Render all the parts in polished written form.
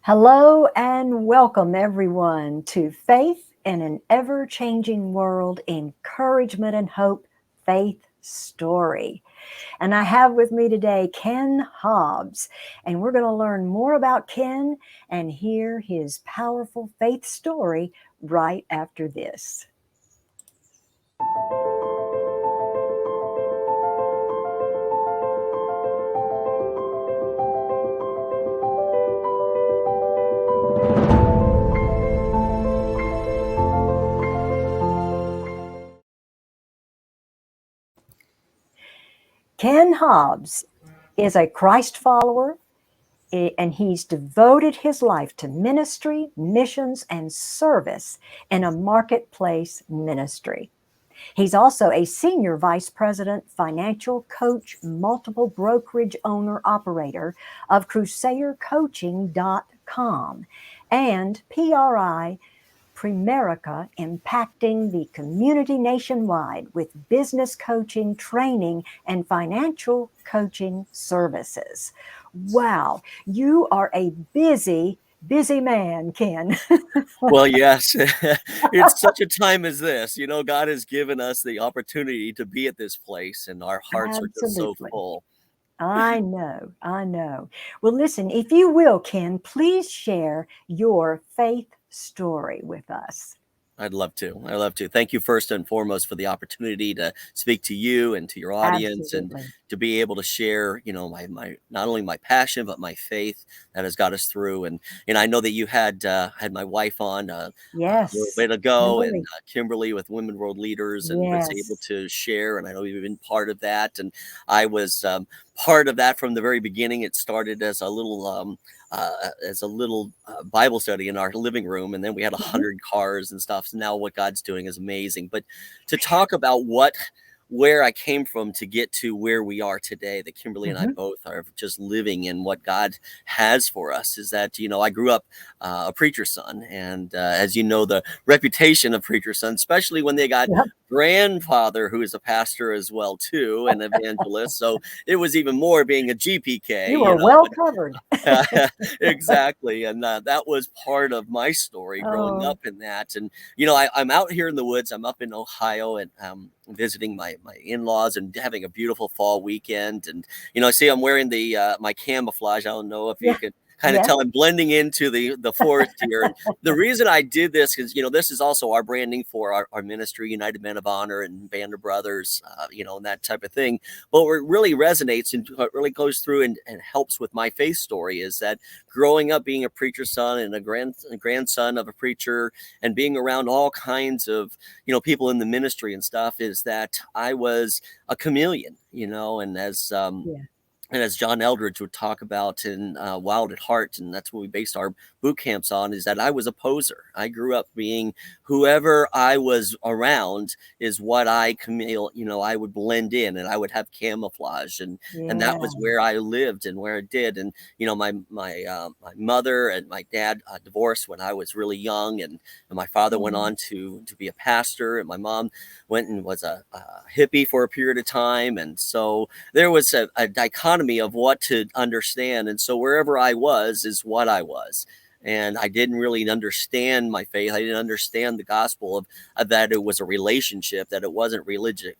Hello and welcome everyone to Faith in an Ever-Changing World, Encouragement and Hope Faith Story. And I have with me today Ken Hobbs, and we're going to learn more about Ken and hear his powerful faith story right after this. Ken Hobbs is a Christ follower, and he's devoted his life to ministry, missions, and service in a marketplace ministry. He's also a senior vice president, financial coach, multiple brokerage owner operator of crusadercoaching.com and PRI Primerica, impacting the community nationwide with business coaching, training, and financial coaching services. Wow, you are a busy man, Ken. Well, yes, it's such a time as this. God has given us the opportunity to be at this place, and our hearts are just so Absolutely. full. I know. Well, listen, if you will, Ken, please share your faith story with us. I'd love to. I'd love to. Thank you first and foremost for the opportunity to speak to you and to your audience, and Absolutely. to be able to share, my not only my passion but my faith that has got us through. And I know that you had my wife on a little Yes. bit ago, and Kimberly. Kimberly with Women World Leaders, and was able Yes. to share. And I know you've been part of that, and I was part of that from the very beginning. It started as a little Bible study in our living room, and then we had Mhm. 100 cars and stuff. So now what God's doing is amazing. But to talk about where I came from to get to where we are today, that Kimberly and I Mhm. both are just living in what God has for us, is that, I grew up a preacher's son. And as you know, the reputation of preacher's son, especially when they got Yep. grandfather who is a pastor as well too, and evangelist. So it was even more being a GPK, You are well covered. exactly. And that was part of my story growing Oh, up in that. And, I'm out here in the woods. I'm up in Ohio, and visiting my in-laws and having a beautiful fall weekend. And, see, I'm wearing my camouflage. I don't know if you yeah. can kind of Yes. tell I'm blending into the forest here. And the reason I did this is, this is also our branding for our ministry, United Men of Honor and Band of Brothers, and that type of thing. But what really resonates and what really goes through and helps with my faith story is that growing up being a preacher's son and a grandson of a preacher, and being around all kinds of, people in the ministry and stuff, is that I was a chameleon, Yeah. and as John Eldridge would talk about in Wild at Heart, and that's what we based our boot camps on, is that I was a poser. I grew up being whoever I was around is what I would blend in, and I would have camouflage, and that Yeah. was where I lived and where I did. And my mother and my dad divorced when I was really young, and my father went Mm. on to be a pastor, and my mom went and was a hippie for a period of time, and so there was a dichotomy of what to understand. And so wherever I was is what I was. And I didn't really understand my faith. I didn't understand the gospel of that it was a relationship, that it wasn't Right.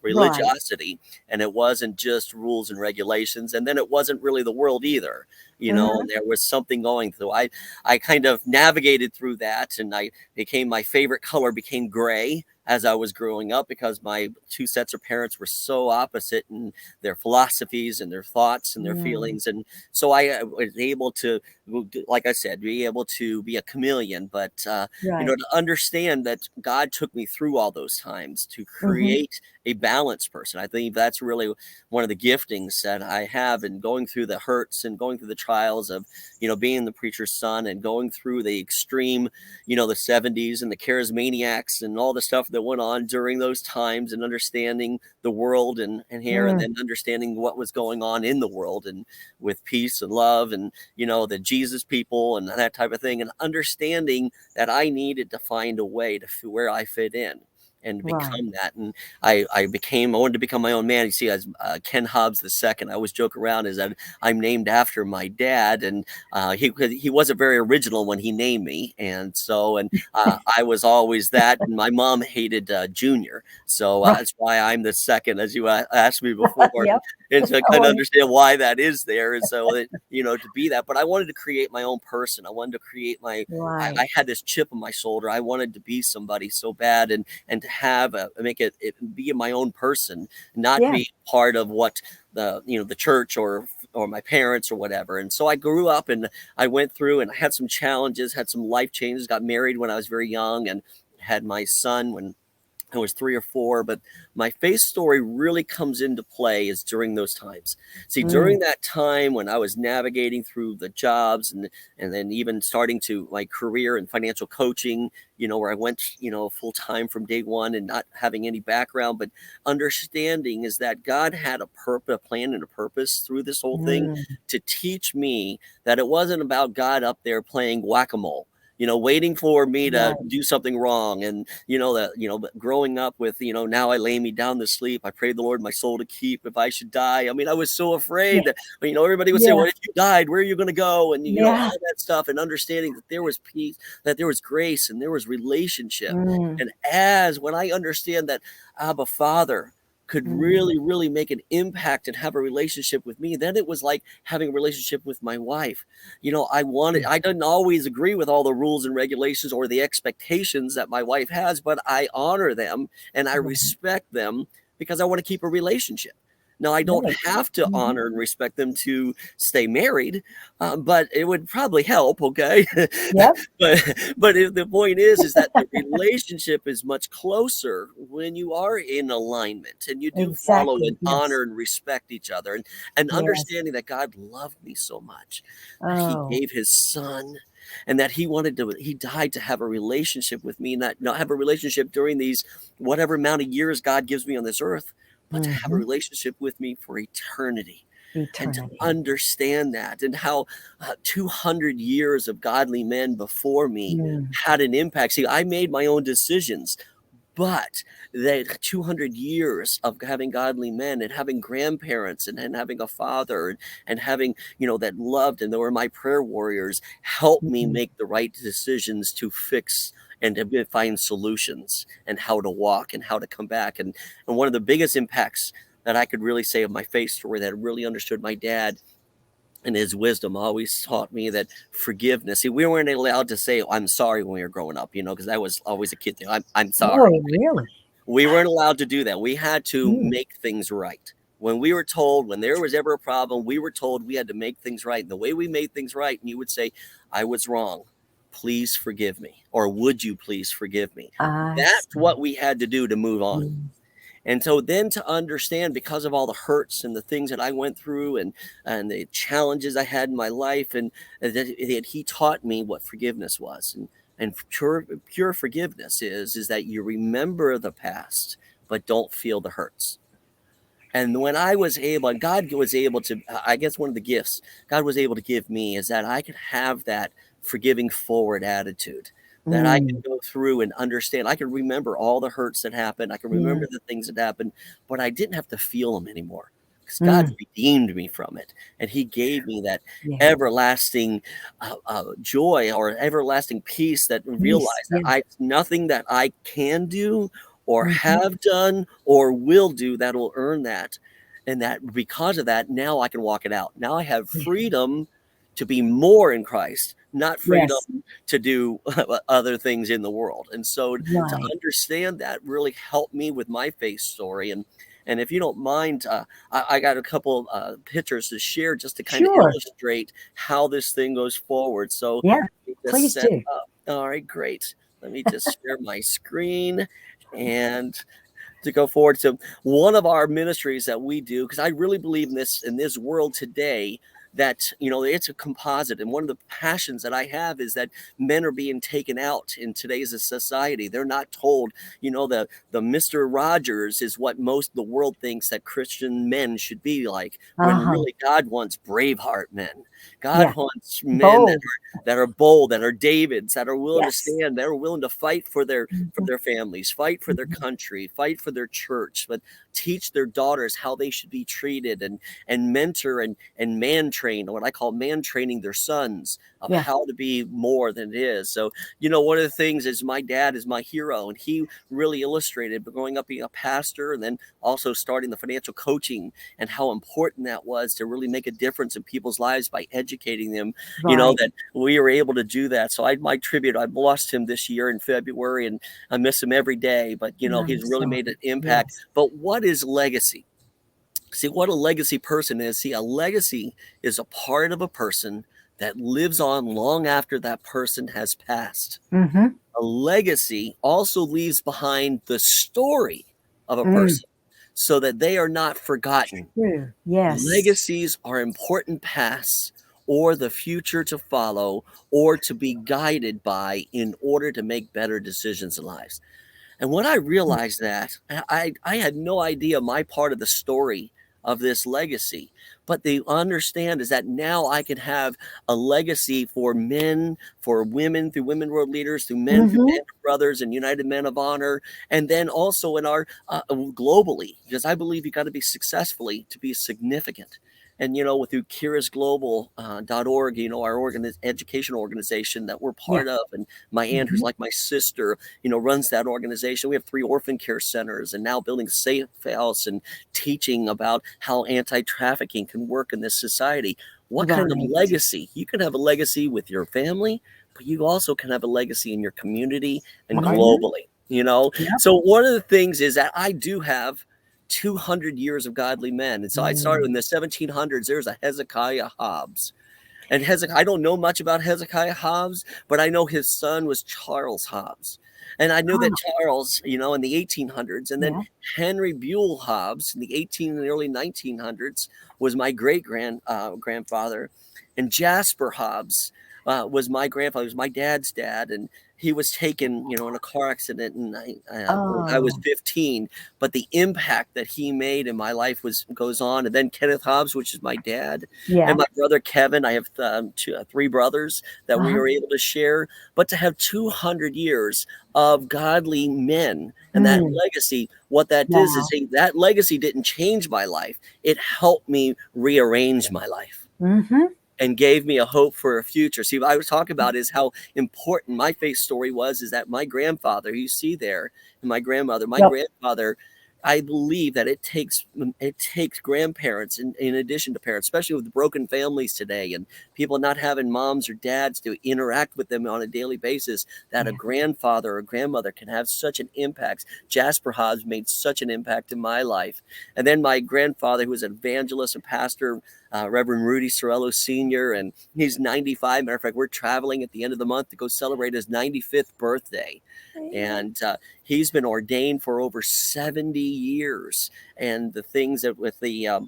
religiosity, and it wasn't just rules and regulations. And then it wasn't really the world either, and Mhm. there was something going through. I kind of navigated through that, and my favorite color became gray as I was growing up, because my two sets of parents were so opposite in their philosophies and their thoughts and their Mm. feelings. And so I was able to, like I said, be able to be a chameleon, but, Right. to understand that God took me through all those times to Mhm. create a balanced person. I think that's really one of the giftings that I have, and going through the hurts and going through the trials of, being the preacher's son, and going through the extreme, the 70s and the charismaniacs and all the stuff that went on during those times, and understanding the world and here, and Mm. then understanding what was going on in the world, and with peace and love, and, the Jesus people and that type of thing, and understanding that I needed to find a way to where I fit in. and Right. become that. And I wanted to become my own man. You see, as Ken Hobbs II, I always joke around is that I'm named after my dad, and he wasn't very original when he named me, and so I was always that. And my mom hated Junior, so Right. that's why I'm the second, as you asked me before, Yep. and so I I kind of want understand why that is there, and so that, to be that. But I wanted to create my own person. I wanted to create my. right. I had this chip on my shoulder. I wanted to be somebody so bad, and to have make it be my own person, not Yeah. be part of what the church or my parents or whatever. And so I grew up, and I went through, and I had some challenges, had some life changes, got married when I was very young, and had my son when I was 3 or 4. But my faith story really comes into play is during those times. See, Mm, during that time when I was navigating through the jobs, and then even starting to my career in financial coaching, where I went, full time from day one, and not having any background, but understanding is that God had a purpose, a plan, and a purpose through this whole thing, mm, to teach me that it wasn't about God up there playing whack-a-mole, waiting for me to right. do something wrong. And but growing up with, now I lay me down to sleep. I pray the Lord my soul to keep if I should die. I mean, I was so Yeah. afraid that, everybody would say, Yeah. well, if you died, where are you going to go? And, Yeah. all that stuff, and understanding that there was peace, that there was grace, and there was relationship. Mm, And when I understand that Abba Father could mm, really, really make an impact and have a relationship with me, then it was like having a relationship with my wife. yeah. I didn't always agree with all the rules and regulations or the expectations that my wife has, but I honor them and I Right. respect them because I want to keep a relationship. Now, I don't Right. have to Mhm. honor and respect them to stay married, but it would probably help. Okay. Yep. The point is that the relationship is much closer when you are in alignment and you do follow Exactly. and Yes. honor and respect each other, and Yes. understanding that God loved me so much that he Oh. gave his son, and that he died to have a relationship with me, not have a relationship during these whatever amount of years God gives me on this earth, but to have a Hmm. relationship with me for eternity. And to Eternity. understand that, and how 200 years of godly men before me Mm, had an impact. See, I made my own decisions, but that 200 years of having godly men and having grandparents, and having a father, and having, that loved, and they were my prayer warriors, helped me mm, make the right decisions to fix and to find solutions, and how to walk and how to come back. And one of the biggest impacts that I could really say of my faith story, that really understood my dad and his wisdom, always taught me that forgiveness. See, we weren't allowed to say, "I'm sorry," when we were growing up, because that was always a kid thing. I'm oh, sorry. really? We weren't allowed to do that. We had to Mm, make things right. When we were told, when there was ever a problem, we were told we had to make things right. And the way we made things right, and you would say, "I was wrong. Please forgive me," or "Would you please forgive me?" I That's what see. we had to do to move on. Mm, And so then to understand, because of all the hurts and the things that I went through, and the challenges I had in my life, and that he taught me what forgiveness was. And pure forgiveness is that you remember the past, but don't feel the hurts. And when I was able, and God was able to, I guess one of the gifts God was able to give me is that I could have that forgiving forward attitude, that I mm, could go through and understand. I could remember all the hurts that happened. I can mm, remember the things that happened, but I didn't have to feel them anymore because God mm. redeemed me from it. And he gave me that Yeah. everlasting joy, or everlasting peace, that Peace. realized that Yes. it's nothing that I can do or Hmm. have done or will do that will earn that. And that because of that, now I can walk it out. Now I have Yeah. freedom to be more in Christ, not freedom Yes. to do other things in the world. And so to Right. understand that really helped me with my faith story. And if you don't mind, I got a couple pictures to share just to kind of Sure. illustrate how this thing goes forward. So Yeah. let me just Please set do. up. All right, great. Let me just share my screen and to go forward to one of our ministries that we do, because I really believe in this world today, that it's a composite. And one of the passions that I have is that men are being taken out in today's society. They're not told, the Mr. Rogers is what most of the world thinks that Christian men should be like, when Uh-huh. really God wants Braveheart men. God Yeah. wants men Bold. that are bold, that are Davids, that are willing to Yes. stand, that are willing to fight for Mhm. their families, fight for their Mhm. country, fight for their church, but teach their daughters how they should be treated, and mentor and man train, what I call man training their sons of Yeah. how to be more than it is. So, one of the things is my dad is my hero, and he really illustrated, but growing up being a pastor and then also starting the financial coaching and how important that was to really make a difference in people's lives by educating them, Right. that we were able to do that. So my tribute, I lost him this year in February, and I miss him every day, but I'm he's really sorry. made an impact. Yes. But what is legacy? See, what a legacy person is. See, a legacy is a part of a person that lives on long after that person has passed. Mm-hmm. A legacy also leaves behind the story of a Mm. person so that they are not forgotten. True. Yes. Legacies are important paths or the future to follow or to be guided by in order to make better decisions in lives. And when I realized that, I had no idea my part of the story of this legacy. But they understand is that now I can have a legacy for men, for women, through Women World Leaders, through men, through Mm-hmm. Band of Brothers and United Men of Honor, and then also in our globally, because I believe you got to be successfully to be significant. And through kirasglobal.org, our educational organization that we're Yeah. part of, and my aunt, who's Mm-hmm. like my sister, runs that organization. We have 3 orphan care centers, and now building a safe house and teaching about how anti-trafficking can work in this society. What kind of Right. legacy? You can have a legacy with your family, but you also can have a legacy in your community and Mm-hmm. globally. Yep. So one of the things is that I do have 200 years of godly men. And so I started in Mm. the 1700s. There's a Hezekiah Hobbs. And Hezekiah, I don't know much about Hezekiah Hobbs, but I know his son was Charles Hobbs. And I knew that Oh, Charles, in the 1800s, and then yeah. Henry Buell Hobbs in the 18 and early 1900s was my grandfather, and Jasper Hobbs was my grandfather. He was my dad's dad, and he was taken, in a car accident, and when I was Oh, 15. But the impact that he made in my life goes on. And then Kenneth Hobbs, which is my dad, and yeah. my brother Kevin. I have 3 brothers that we Uh-huh. were able to share. But to have 200 years of godly men and that Mm. legacy, what that does is Wow. that legacy didn't change my life. It helped me rearrange my life Mm-hmm. and gave me a hope for a future. See, what I was talking about is how important my faith story was, is that my grandfather, you see there, and my Yep. grandfather, I believe that it takes grandparents in addition to parents, especially with broken families today and people not having moms or dads to interact with them on a daily basis, that a Yeah. grandfather or grandmother can have such an impact. Jasper Hobbs made such an impact in my life. And then my grandfather, who was an evangelist and pastor, Reverend Rudy Sorello Sr., and he's 95. Matter of fact, we're traveling at the end of the month to go celebrate his 95th birthday. Amen. And he's been ordained for over 70 years. And the things that with the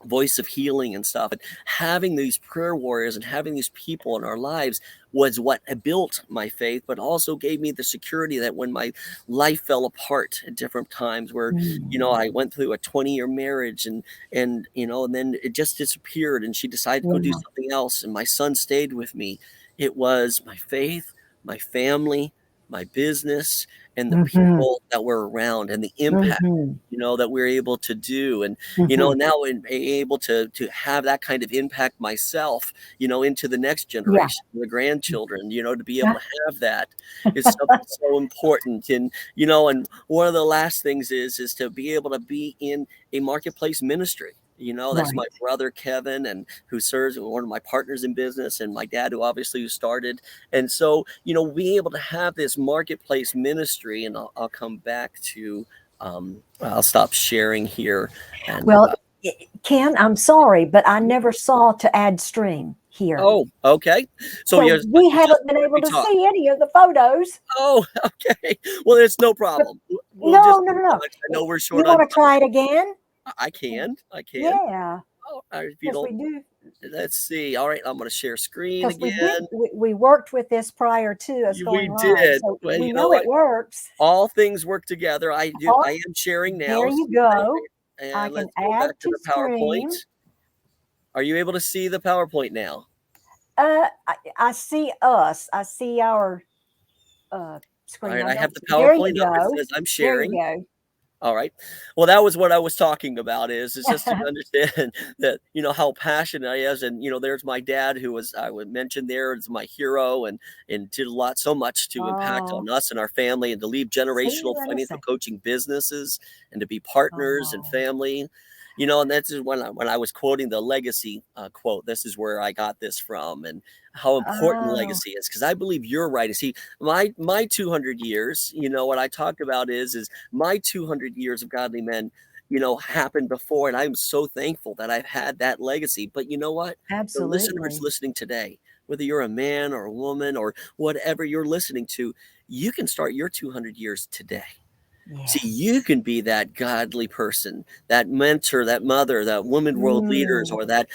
voice of healing and stuff, and having these prayer warriors and having these people in our lives was what built my faith, but also gave me the security that when my life fell apart at different times, where Mm. I went through a 20-year marriage, and then it just disappeared, and she decided to go do Yeah. something else, and my son stayed with me. It was my faith, my family, my business, and the Mm-hmm. people that were around, and the impact Mm-hmm. that we're able to do. And Mm-hmm. now in able to have that kind of impact myself, into the next Yeah. generation, the grandchildren, to be able Yeah. to have that is something so important. And one of the last things is to be able to be in a marketplace ministry. That's my Right. brother Kevin, and who serves one of my partners in business, and my dad, who obviously who started. And so, being able to have this marketplace ministry, and I'll come back to I'll stop sharing here. And Well, Ken, I'm sorry, but I never saw to add stream here. oh, okay. So So we you just haven't been able we to talk. see any of the photos. Oh, okay. Well, it's no But problem. We'll no, just no, move no, on. no. I know we're You short on want to time. try it again? I can. I can. Yeah, Oh, if you because we don't, do. let's see. All right, I'm going to share screen Because we did. again. We worked with this prior to us We going live, did. so Well, we know it works. all things work together. I do. Oh, I am sharing there now. you go. I And can let's go add back to to the PowerPoint. stream. Are you able to see the PowerPoint now? I see us. I see our All screen. right, I I have don't the see. There you PowerPoint up. It go. says I'm There you sharing. go. All right. Well, that was what I was talking about is just to understand that, how passionate I is. And, there's my dad who I would mention there is my hero and did so much to impact Oh, on us and our family and to leave see generational you in a financial second. coaching businesses and to be partners and Oh, family. And that's when I was quoting the legacy quote. This is where I got this from, and how important oh, legacy is, because I believe you're right. See, my 200 years, what I talked about is my 200 years of godly men, happened before. And I'm so thankful that I've had that legacy. But you know what? The listeners absolutely. listening today, whether you're a man or a woman or whatever you're listening to, you can start your 200 years today. See, you Yes. can be that godly person, that mentor, that mother, that woman world leaders, Mm, or that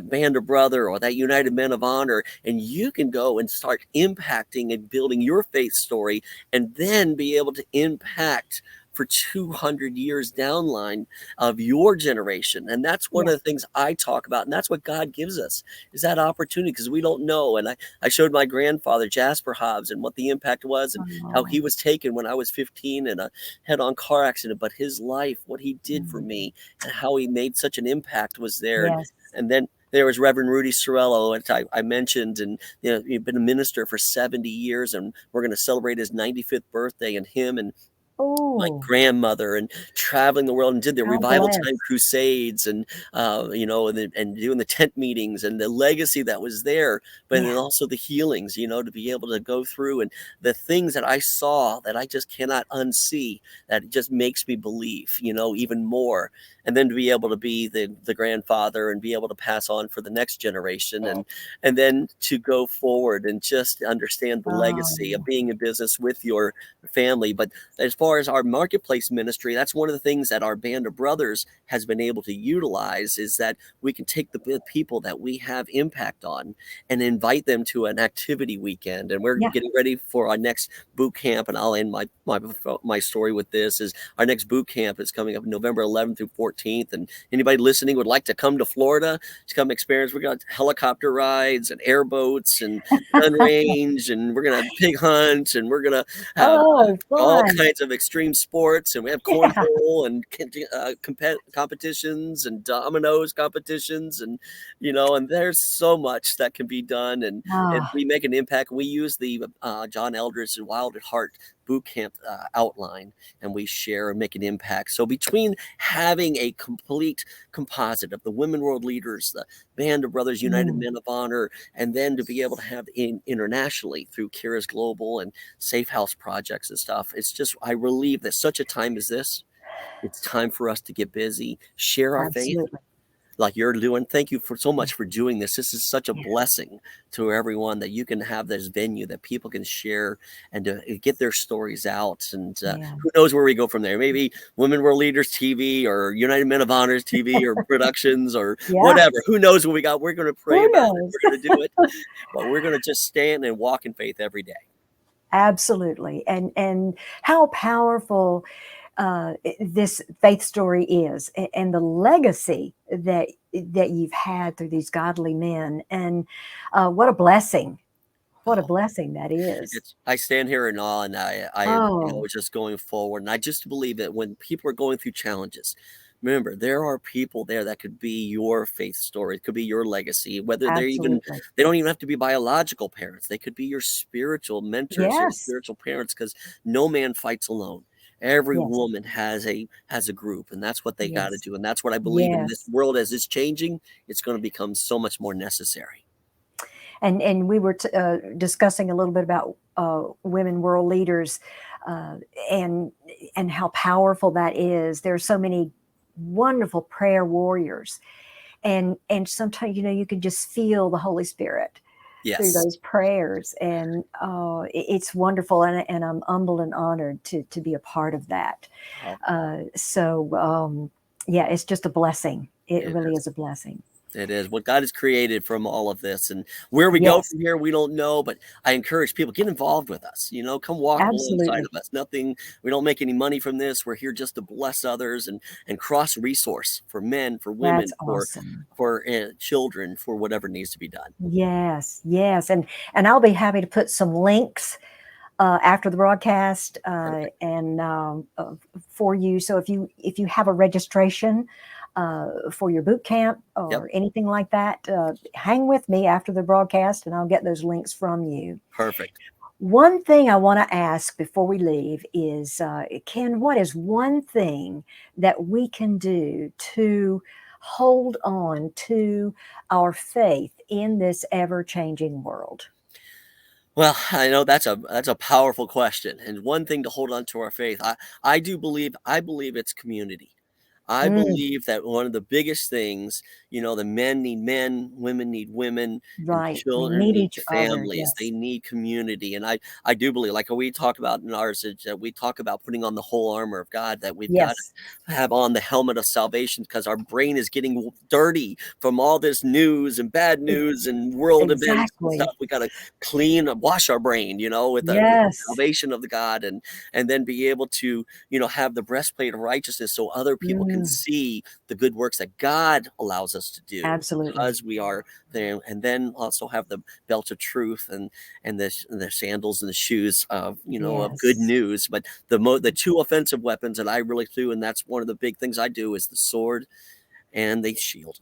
band of brother, or that United Men of Honor, and you can go and start impacting and building your faith story, and then be able to impact for 200 years down line of your generation. And that's one yeah. of the things I talk about, and that's what God gives us, is that opportunity, because we don't know. And I showed my grandfather Jasper Hobbs and what the impact was, and how Oh, he was taken when I was 15 in a head-on car accident, but his life, what he did for mm, me, and how he made such an impact was there. yes. And then there was Reverend Rudy Sorello, and I mentioned, and he's been a minister for 70 years, and we're going to celebrate his 95th birthday, and him and my Oh, grandmother, and traveling the world, and did the how revival time blessed. crusades, and and doing the tent meetings, and the legacy that was there, but then Yeah. also the healings, to be able to go through, and the things that I saw that I just cannot unsee, that it just makes me believe, even more. And then to be able to be the grandfather and be able to pass on for the next generation, and then to go forward and just understand the legacy of Oh, being in business with your family. But as far as our marketplace ministry, that's one of the things that our band of brothers has been able to utilize, is that we can take the people that we have impact on and invite them to an activity weekend. And we're yeah. getting ready for our next boot camp. And I'll end my story with this: is our next boot camp is coming up November 11th through 14th. And anybody listening would like to come to Florida to come experience, we're going to helicopter rides and airboats and gun range, and we're going to pig hunt, and we're going to have Oh, all fun. kinds of extreme sports, and we have Yeah. cornhole and competitions and dominoes competitions, and there's so much that can be done, and Oh, we make an impact. We use the John Eldredge Wild at Heart boot camp outline, and we share and make an impact. So between having a complete composite of the women world leaders, the band of brothers, United mm, Men of Honor, and then to be able to have internationally through Kira's Global and Safe House projects and stuff, it's just, I believe that such a time as this, it's time for us to get busy, share our faith absolutely. like you're doing. Thank you for so Yeah. much for doing this. This is such a Yeah. blessing to everyone, that you can have this venue that people can share and to get their stories out. And Yeah. who knows where we go from there? Maybe Women World Leaders TV or United Men of Honors TV or productions or Yeah. whatever. Who knows what we got? We're going to pray Who about it. knows? We're going to do it, but we're going to just stand and walk in faith every day. Absolutely. And how powerful this faith story is, and the legacy that you've had through these godly men, and what a blessing. What a Oh, blessing that is. I stand here in awe, and I Oh, just going forward, and I just believe that when people are going through challenges, remember there are people there that could be your faith story. It could be your legacy, whether absolutely. they don't even have to be biological parents. They could be your spiritual mentors, your Yes. spiritual parents, because no man fights alone. Every Yes. woman has a group, and that's what they got to Yes. do. And that's what I believe in this Yes. world as it's changing. It's going to become so much more necessary. And we were discussing a little bit about women world leaders, uh, and and how powerful that is. There are so many wonderful prayer warriors, and sometimes you can just feel the Holy Spirit through Yes. those prayers, and it's wonderful, and I'm humbled and honored to be a part of that. Oh, So yeah, it's just a blessing. It it really is. is a blessing. It is what God has created from all of this, and where we go Yes, from here, we don't know. But I encourage people, get involved with us. Come walk alongside absolutely. of us. Nothing, we don't make any money from this. We're here just to bless others and cross resource for men, for That's women, awesome. for children, for whatever needs to be done. Yes, yes, and I'll be happy to put some links after the broadcast Perfect. and for you. So if you have a registration for your boot camp Yep. or anything like that, hang with me after the broadcast, and I'll get those links from you. Perfect. One thing I want to ask before we leave is, Ken, what is one thing that we can do to hold on to our faith in this ever-changing world? Well, I know that's a powerful question, and one thing to hold on to our faith. I believe it's community. I Mm, believe that one of the biggest things, the men need men, women need women, and right. We children need need each other. families. They Yes. need community. And I do believe, like we talk about in ours, that we talk about putting on the whole armor of God, that we've got Yes. to have on the helmet of salvation because our brain is getting dirty from all this news and bad e- news and world events and stuff. Exactly. We got to wash our brain, with the Yes. salvation of the God, and then be able to have the breastplate of righteousness so other people can Mm, see the good works that God allows us to do absolutely. because we are there, and then also have the belt of truth and the sandals and the shoes of good Yes. news. But the two offensive weapons that I really do, and that's one of the big things I do, is the sword and the shield.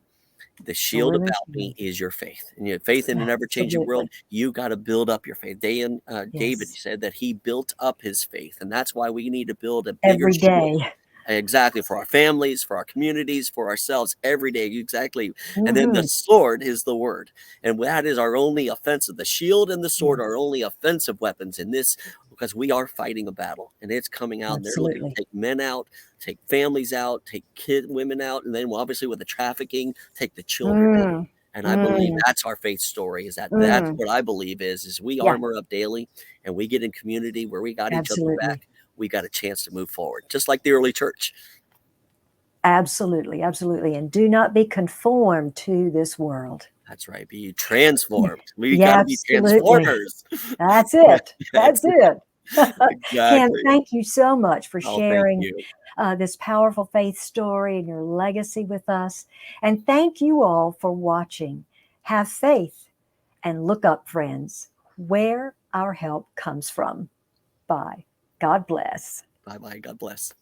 The shield Sword and about me shield. is your faith, and your faith in an ever-changing world. Absolutely. You got to build up your faith. David Yes. said that he built up his faith, and that's why we need to build a bigger Every shield. day. Exactly, for our families, for our communities, for ourselves every day. Exactly. And then the Hmm. sword is the word. And that is our only offensive. The shield and the sword are Yes. only offensive weapons in this because we are fighting a battle and it's coming out and they're looking to Absolutely. take men out, take families out, take women out, and then obviously with the trafficking, take the children out. Mm, And I believe mm, that's our faith story, is that's mm. what I believe is we Yeah, armor up daily and we get in community where we got each other's absolutely. back. We got a chance to move forward, just like the early church. Absolutely. Absolutely. And do not be conformed to this world. That's right. Be transformed. We got Yeah, to be absolutely. transformers. That's it. That's That's it. Ken, exactly. thank you so much for Oh, thank sharing you. this powerful faith story and your legacy with us. And thank you all for watching. Have faith and look up, friends, where our help comes from. Bye. God bless. Bye bye. God bless.